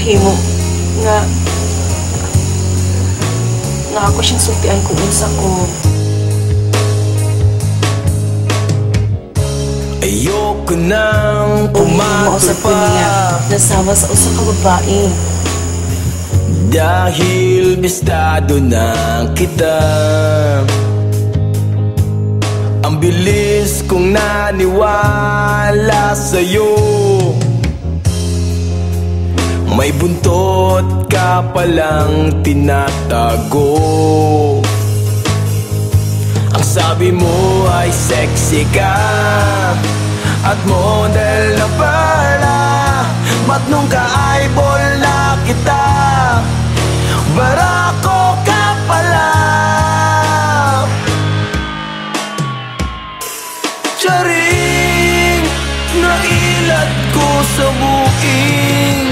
mahimo nga ako siyang sultian kung unsa ko. Ayoko nang pumatol pa nasawa sa usa ka babae. Dahil bistado na kita. Ang bilis kong naniwala sa'yo. May buntot ka palang tinatago. Ang sabi mo ay sexy ka at model na pala. Ba't nung ka-eyeball na kita, barako ka pala. Charing, nailat ko sa buking.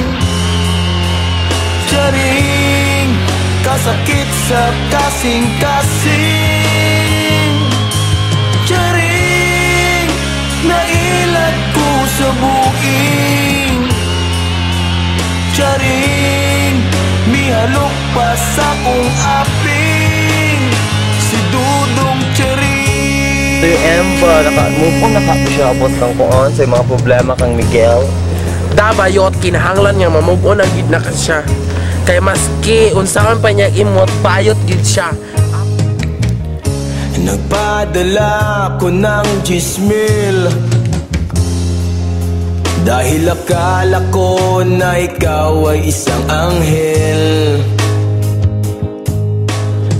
Charing, kasakit sa kasing-kasing. Charing, nailat ko sa buking. Charing, mihalok pa sa kong aping. Si Dudong Charing. Sir Ember, naka-move on na siya abot ng kuon sa mga problema kang Miguel. Dabayot, kinahanglan nga mamove on ang gid na ka siya. Kaya maski unsaon pa niya imot, bayot gid siya. Nagpadala ko ng 10,000 dahil akala ko na ikaw ay isang anghel.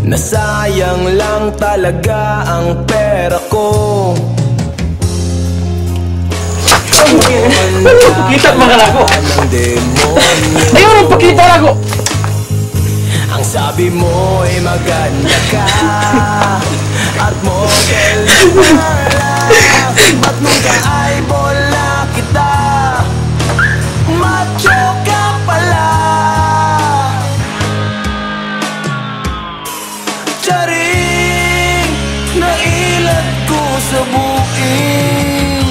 Nasayang lang talaga ang pera ko. Pakita mga lago. Ayaw nang pakita lago. Ang sabi mo ay maganda ka at model na pala. Ba't nung ka-eyeball na kita, macho ka pala. Charing, nailat ko sa buking.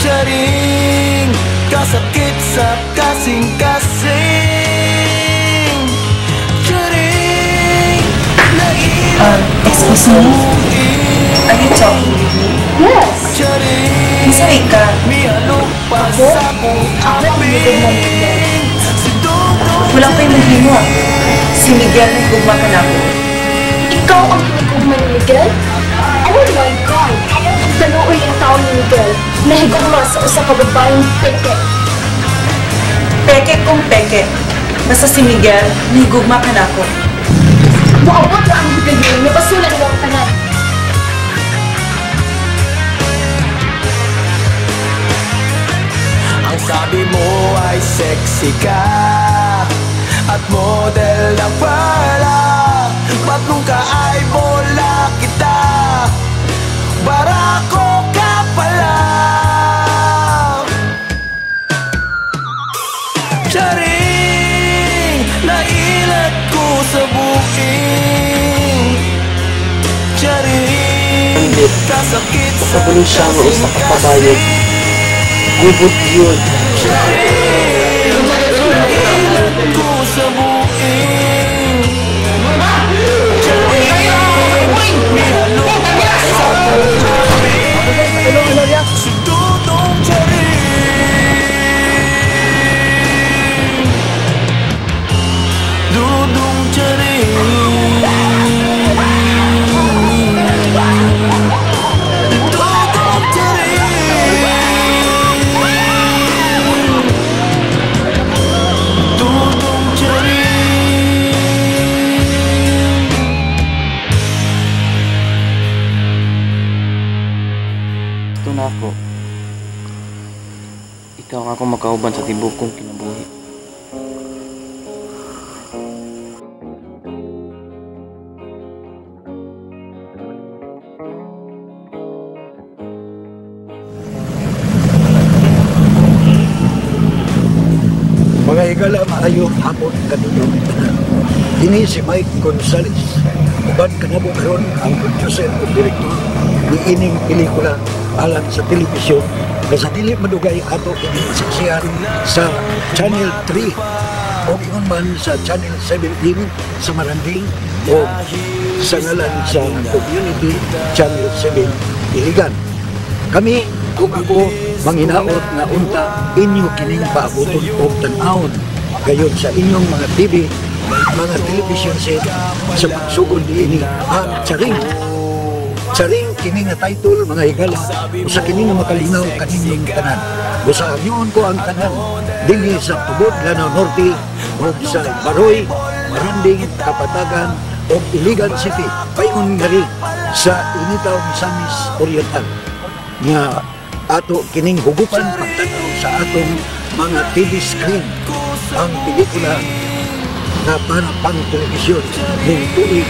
Charing, kasakit sa kasing-kasing. Charing, nailat ko Excuse sa me? buking. Are you talking with me? Yes. Charing, Masari ka. mihalok pa sa kong aping. Si Dudong Wala ko yung maghimo. Si Miguel na gugma ka na ako. Ikaw ang pinagugma ni Miguel? Oh my God! Daluoy ang tao ni Miguel. Nahigugma sa usa ka babaeng peke. Peke kung peke. Basta si Miguel, nahigugma ka na ako. Maabot na ang Miguel. Nabasulan mo ang tanan. Ang sabi mo ay sexy ka at model na pala. Ba't nung ka-eyeball na kita, barako ka pala. Charing, nailat ko sa buking. Charing, kasakit sa kasing-kasing. Gubot yun. Charing, nailat ko sa buking. Charing, mihalok pa sa kong aping. Si Dudong Charing. Dudong Charing. Dudong Charing. Dudong Charing. Ito na ako. Ikaw ang ako makauban sa tibok kong kinabuhi. Mga higala maayo hapon kanino. Ini si Mike Gonzales. Uban kanabo karon ang producer o director ni ining pelikula alang sa telebisyon Kasi dili madugay ato kini masaksihan sa Channel 3 o ingon man sa Channel 17 sa Maranding o sa ngalan sa Community Channel 7 Iligan. Kami kung ako manghinaot nga unta inyo kining paabuton o tan-awon gayon sa inyong mga TV, mga television set sa pagsugod diini ang Charing. Charing kini nga title mga higala usa kini nga makalinaw kaninyong tanan. Busahan ko ang tanan dinhi sa tubod Lanao Norte ug sa Baroy, Maranding, Kapatagan ug Iligan City. Paingon nga rin sa Initaw Misamis Oriental nga ato kining hugupan pagtanaw sa atong mga TV screen ang pelikula na para pang telebisyon ng tuig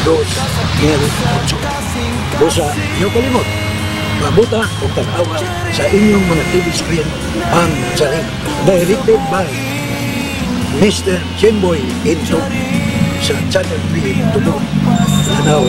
2008. Busa, nyo kalimot, mabuta o tanawa sa inyong mga TV screen ang Charing. Directed by Mr. Jimboy Into sa Channel 3 Tubog. Lanao.